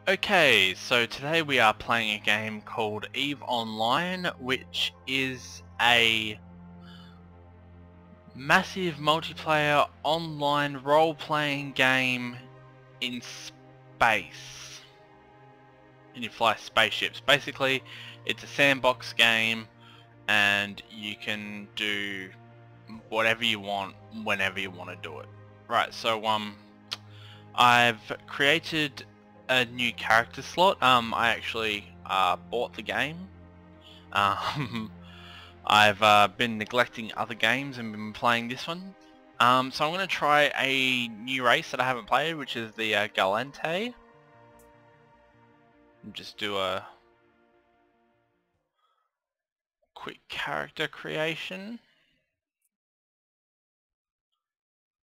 Okay, so today we are playing a game called EVE Online, which is a massive multiplayer online role-playing game in space. And you fly spaceships. Basically, it's a sandbox game and you can do whatever you want, whenever you want to do it. Right, so I've created a new character slot. I actually bought the game. I've been neglecting other games and been playing this one. So I'm going to try a new race that I haven't played, which is the Galente. And just do a quick character creation.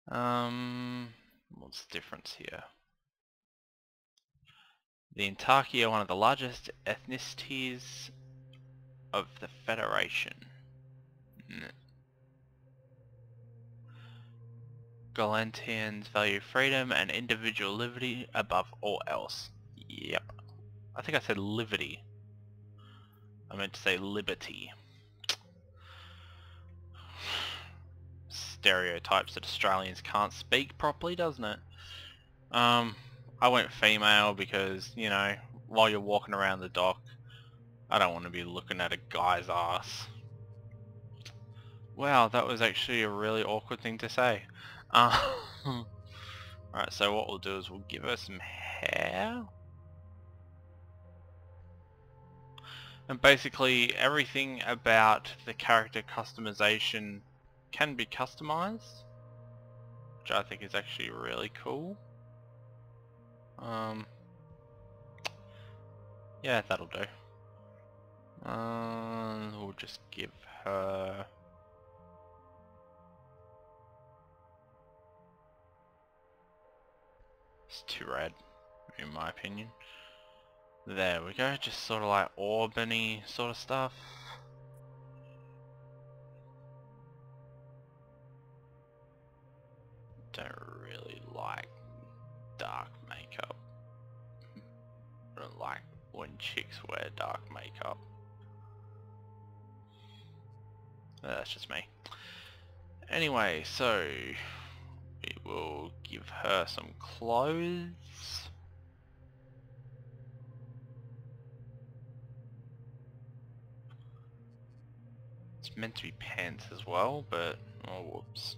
What's the difference here? The Intaki are one of the largest ethnicities of the Federation. Galantians value freedom and individual liberty above all else. Yep. I think I said liberty. I meant to say liberty. Stereotypes that Australians can't speak properly, doesn't it? I went female because, you know, while you're walking around the dock, I don't want to be looking at a guy's ass. Wow, that was actually a really awkward thing to say. Alright, so what we'll do is we'll give her some hair. And basically everything about the character customization can be customized, which I think is actually really cool. Yeah, that'll do. We'll just give her... It's too red, in my opinion. There we go, just sort of like Albany sort of stuff. Don't really like dark makeup. I don't like when chicks wear dark makeup. That's just me. Anyway, so we will give her some clothes. It's meant to be pants as well, but oh whoops.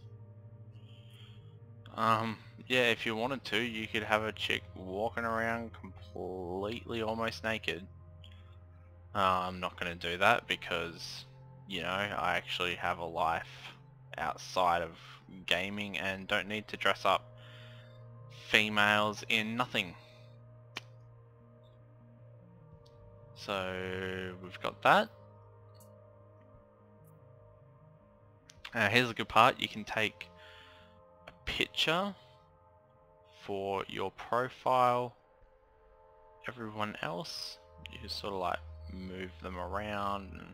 Yeah, if you wanted to, you could have a chick walking around completely almost naked. I'm not going to do that because, you know, I actually have a life outside of gaming and don't need to dress up females in nothing. So we've got that. Here's the good part, you can take a picture for your profile. Everyone else, you just sort of like move them around and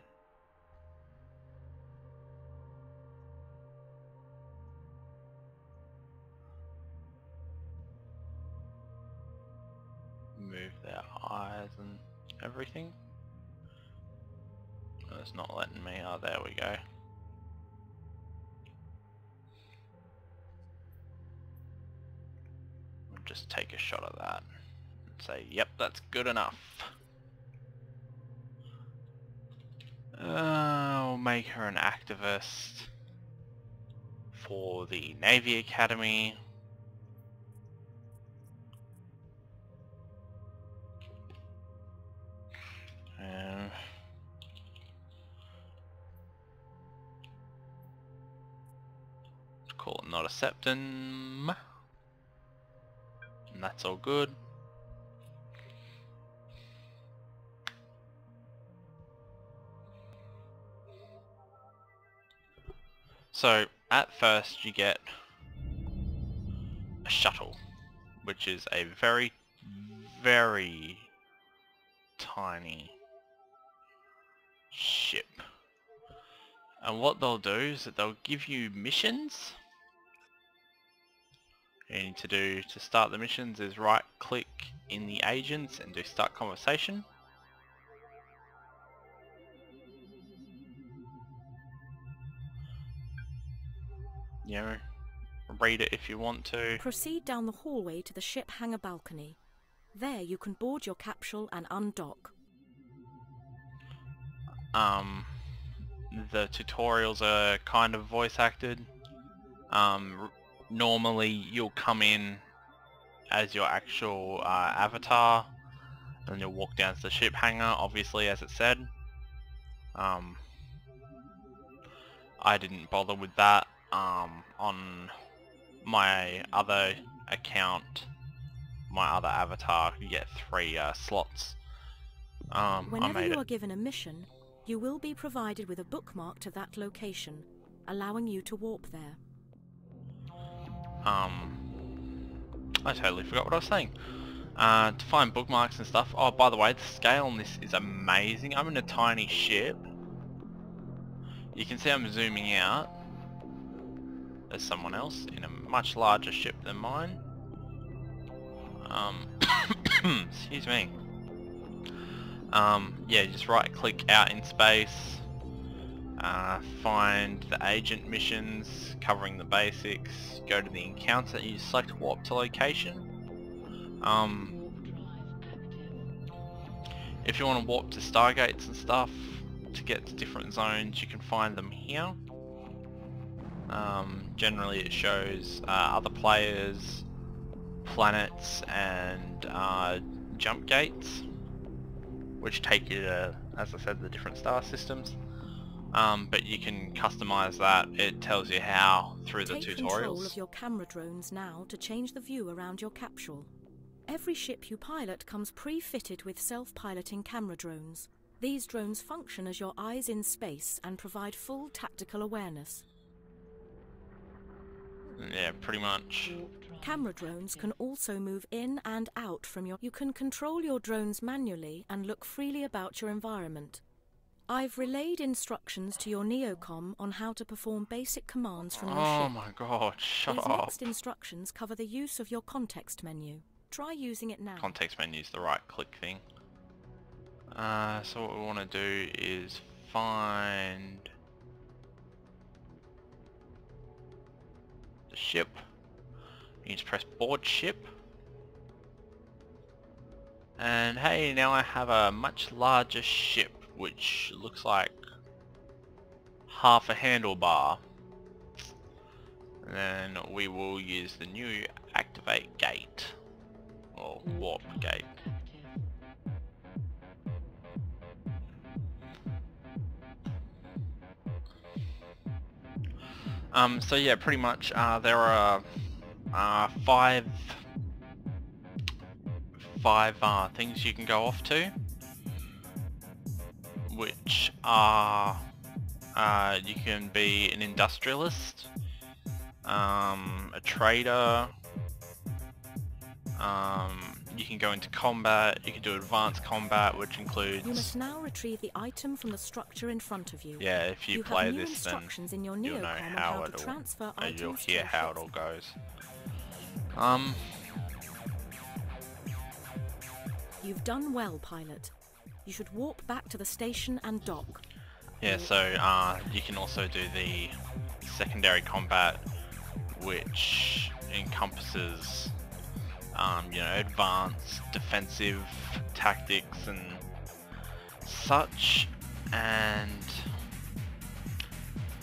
move their eyes and everything. Oh, it's not letting me. Oh, there we go. We'll just take a shot of that and say, yep, that's good enough. We'll make her an activist for the Navy Academy. Call it NotAseptim. And that's all good. So at first you get a shuttle, which is a very, very tiny ship. And what they'll do is that they'll give you missions. You need to do to start the missions is right click in the agents and do start conversation. You know, read it if you want to. Proceed down the hallway to the ship hangar balcony. There you can board your capsule and undock. The tutorials are kind of voice acted. Normally you'll come in as your actual avatar, and you'll walk down to the ship hangar, obviously, as it said. I didn't bother with that. On my other account, my other avatar, you get 3 slots. Whenever you are given a mission, you will be provided with a bookmark to that location, allowing you to warp there. I totally forgot what I was saying. To find bookmarks and stuff. Oh, by the way, the scale on this is amazing. I'm in a tiny ship. You can see I'm zooming out. There's someone else in a much larger ship than mine. Excuse me. Yeah, just right click out in space. Find the agent missions covering the basics. Go to the encounter. You select warp to location. If you want to warp to stargates and stuff to get to different zones, you can find them here. Generally it shows other players, planets, and jump gates, which take you to, as I said, the different star systems. But you can customize that. It tells you how through the tutorials. Take control of your camera drones now to change the view around your capsule. Every ship you pilot comes pre-fitted with self-piloting camera drones. These drones function as your eyes in space and provide full tactical awareness. Yeah, pretty much. Camera drones can also move in and out from your... You can control your drones manually and look freely about your environment. I've relayed instructions to your Neocom on how to perform basic commands from your ship. Oh my god, shut up. These next instructions cover the use of your context menu. Try using it now. Context menu is the right click thing. So what we want to do is find the ship. You just press board ship. And hey, now I have a much larger ship, which looks like half a handlebar. And then we will use the new activate gate, or warp gate. So yeah, pretty much there are five things you can go off to, which are you can be an industrialist, a trader, you can go into combat, you can do advanced combat, which includes... You must now retrieve the item from the structure in front of you. Yeah, if you play this, then in your you'll know how it all... You'll hear how it all goes. You've done well, pilot. You should warp back to the station and dock. Yeah, so you can also do the secondary combat, which encompasses you know, advanced defensive tactics and such, and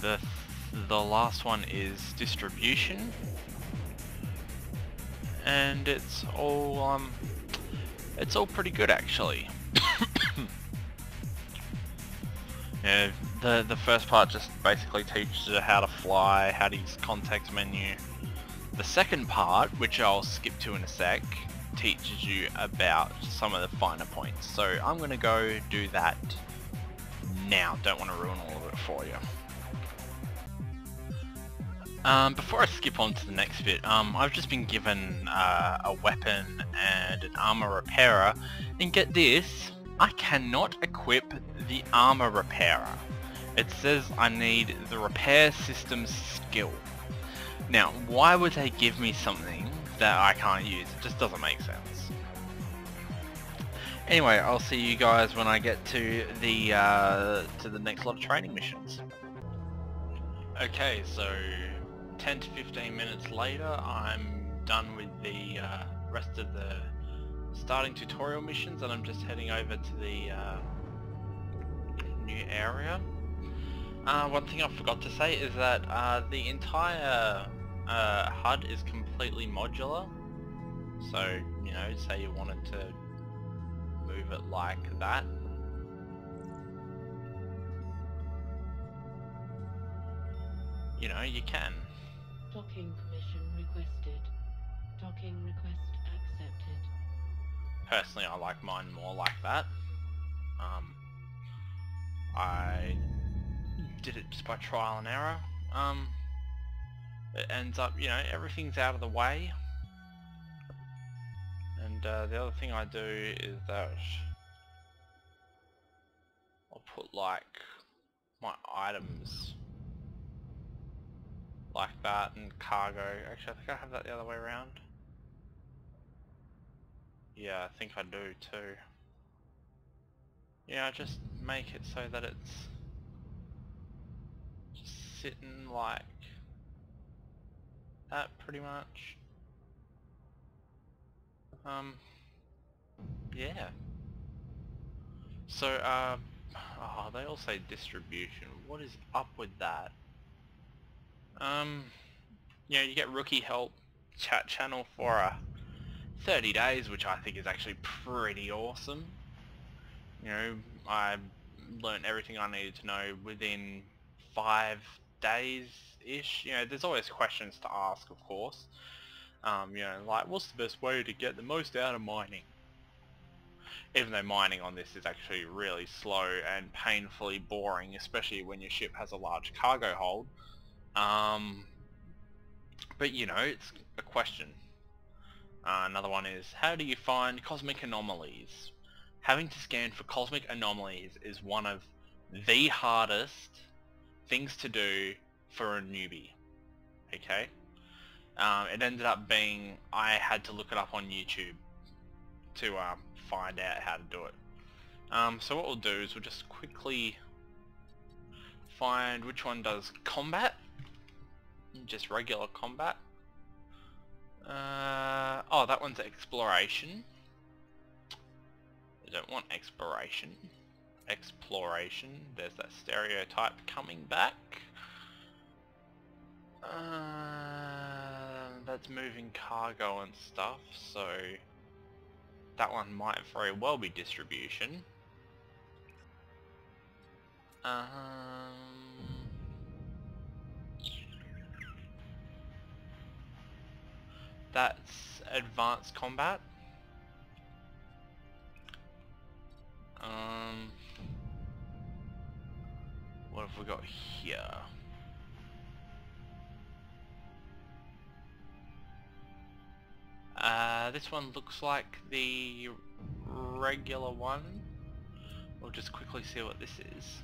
the last one is distribution, and it's all pretty good actually. Yeah, the first part just basically teaches you how to fly, how to use context menu. The second part, which I'll skip to in a sec, teaches you about some of the finer points. So I'm going to go do that now. Don't want to ruin all of it for you. Before I skip on to the next bit, I've just been given a weapon and an armor repairer, and get this, I cannot equip the armor repairer. It says I need the repair system skill. Now, why would they give me something that I can't use? It just doesn't make sense. Anyway, I'll see you guys when I get to the next lot of training missions. Okay, so 10 to 15 minutes later, I'm done with the rest of the starting tutorial missions, and I'm just heading over to the new area. One thing I forgot to say is that the entire HUD is completely modular. So, you know, say you wanted to move it like that. You know, you can. Docking permission requested. Docking request accepted. Personally, I like mine more like that. I did it just by trial and error. It ends up, you know, everything's out of the way. And the other thing I do is that I'll put like my items like that and cargo. Actually, I think I have that the other way around. Yeah, I think I do too. Yeah, I just make it so that it's just sitting like that pretty much. Yeah. So, oh, they all say distribution. What is up with that? You know, you get rookie help chat channel for 30 days, which I think is actually pretty awesome. You know, I learned everything I needed to know within 5 days-ish. You know, there's always questions to ask, of course. You know, like, what's the best way to get the most out of mining? Even though mining on this is actually really slow and painfully boring, especially when your ship has a large cargo hold. But you know, it's a question. Another one is, how do you find cosmic anomalies? Having to scan for cosmic anomalies is one of the hardest things to do for a newbie. Okay? It ended up being, I had to look it up on YouTube to find out how to do it. So what we'll do is we'll just quickly find which one does combat. Just regular combat. Oh, that one's exploration. I don't want exploration. Exploration. There's that stereotype coming back. That's moving cargo and stuff, so that one might very well be distribution. That's advanced combat. What have we got here? This one looks like the regular one. We'll just quickly see what this is.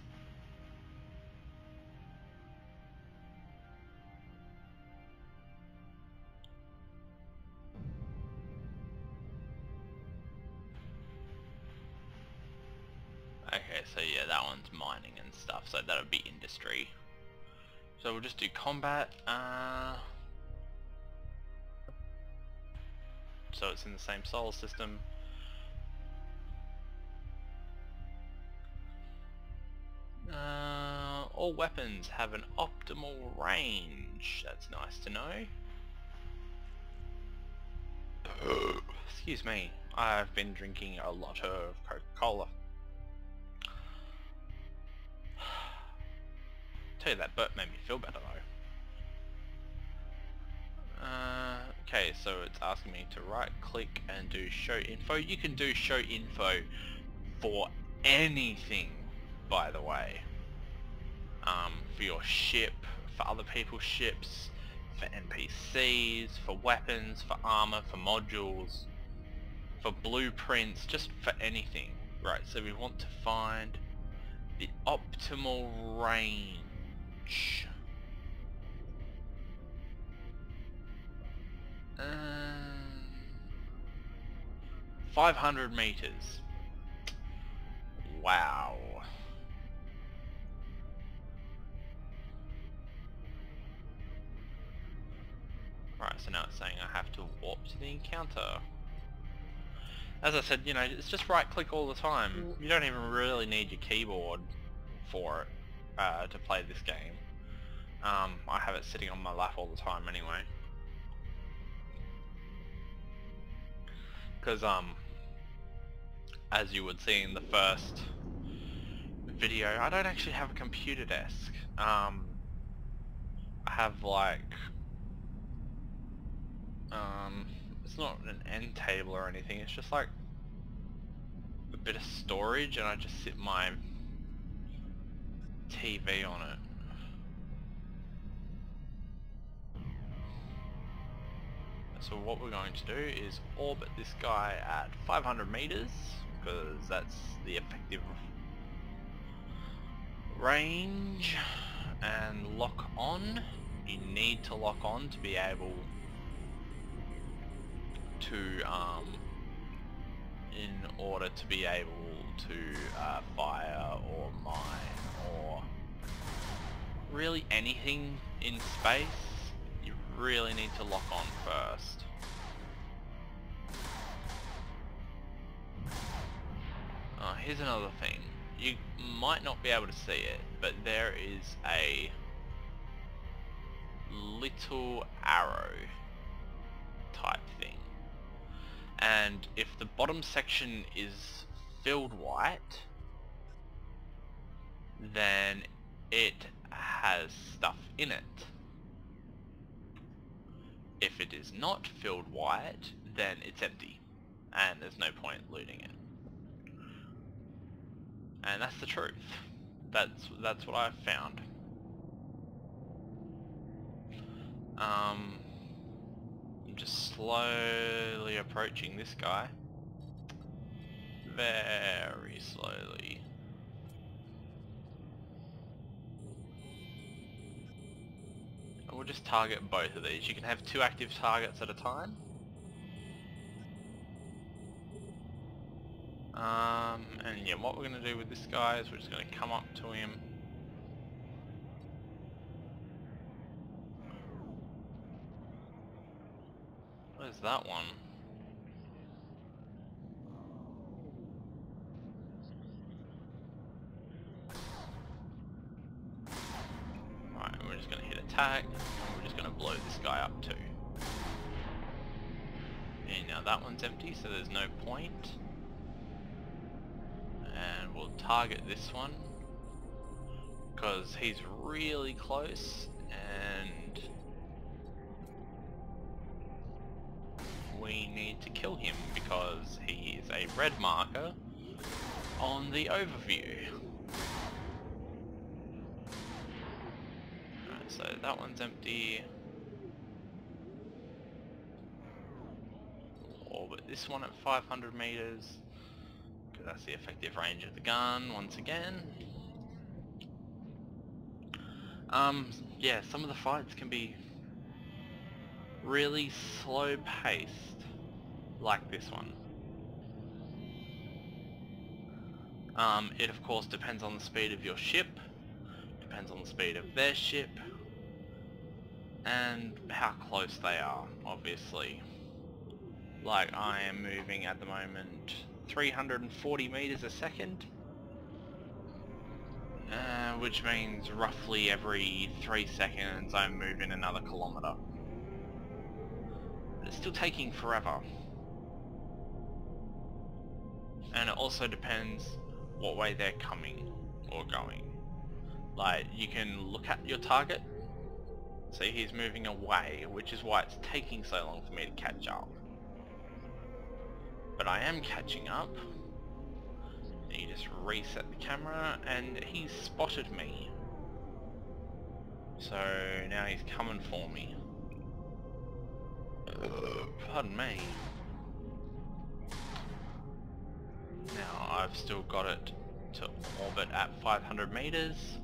Okay, so yeah, that one's mining and stuff, so that'll be industry. So we'll just do combat. So it's in the same solar system. All weapons have an optimal range. That's nice to know. Excuse me, I've been drinking a lot of Coca-Cola. Tell you that burp made me feel better though. Okay, so it's asking me to right click and do show info. You can do show info for anything, by the way. For your ship, for other people's ships, for NPCs, for weapons, for armor, for modules, for blueprints, just for anything. Right, so we want to find the optimal range. 500 meters. Wow. Right, so now it's saying I have to warp to the encounter. As I said, you know, it's just right click all the time. You don't even really need your keyboard for it to play this game. I have it sitting on my lap all the time anyway. Because as you would see in the first video, I don't actually have a computer desk. I have like it's not an end table or anything, it's just like a bit of storage, and I just sit my TV on it. So what we're going to do is orbit this guy at 500 meters, because that's the effective range, and lock on. You need to lock on to be able to in order to be able to fire or mine or really anything in space. You really need to lock on first. Here's another thing. You might not be able to see it, but there is a little arrow type thing. And if the bottom section is filled white, then it has stuff in it. If it is not filled white, then it's empty, and there's no point looting it. And that's the truth. That's what I've found. I'm just slowly approaching this guy. Very slowly. And we'll just target both of these. You can have 2 active targets at a time. And yeah, what we're going to do with this guy is we're just going to come up to him. Where's that one? Right, we're just going to hit attack, and we're just going to blow this guy up too. And now that one's empty, so there's no point. And we'll target this one because he's really close, and we need to kill him because he is a red marker on the overview. Alright, so that one's empty. We'll orbit this one at 500 meters. That's the effective range of the gun once again. Yeah, some of the fights can be really slow paced, like this one. It of course depends on the speed of your ship, depends on the speed of their ship, and how close they are, obviously. Like, I am moving at the moment 340 meters a second, which means roughly every 3 seconds I'm moving another kilometer. But it's still taking forever. And it also depends what way they're coming or going. Like, you can look at your target, see he's moving away, which is why it's taking so long for me to catch up. But I am catching up. You just reset the camera and he's spotted me. So now he's coming for me. Pardon me. Now I've still got it to orbit at 500 meters.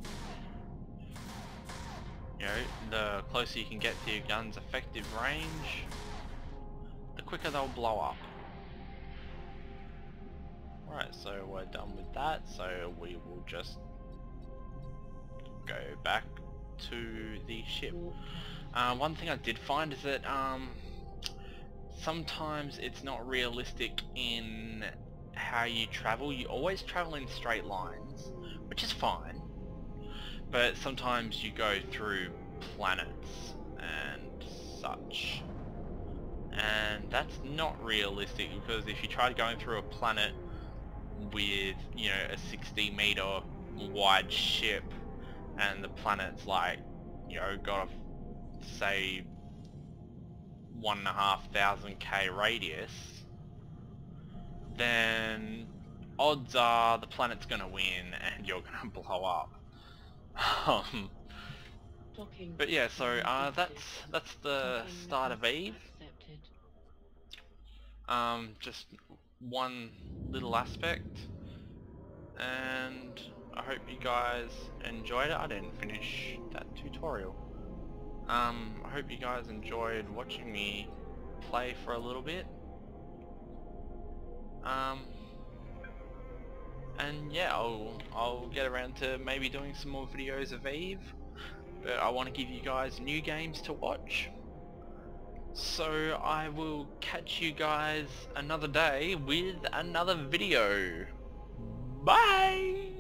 You know, the closer you can get to your gun's effective range, the quicker they'll blow up. Right, so we're done with that, so we will just go back to the ship. One thing I did find is that sometimes it's not realistic in how you travel. You always travel in straight lines, which is fine, but sometimes you go through planets and such, and that's not realistic, because if you try going through a planet with, you know, a 60-meter wide ship and the planet's like, you know, got a, say, 1,500 k radius, then odds are the planet's gonna win and you're gonna blow up. But yeah, so that's the start of Eve. Just one little aspect, and I hope you guys enjoyed it. I didn't finish that tutorial. I hope you guys enjoyed watching me play for a little bit. And yeah, I'll get around to maybe doing some more videos of Eve, but I want to give you guys new games to watch. So I will catch you guys another day with another video. Bye!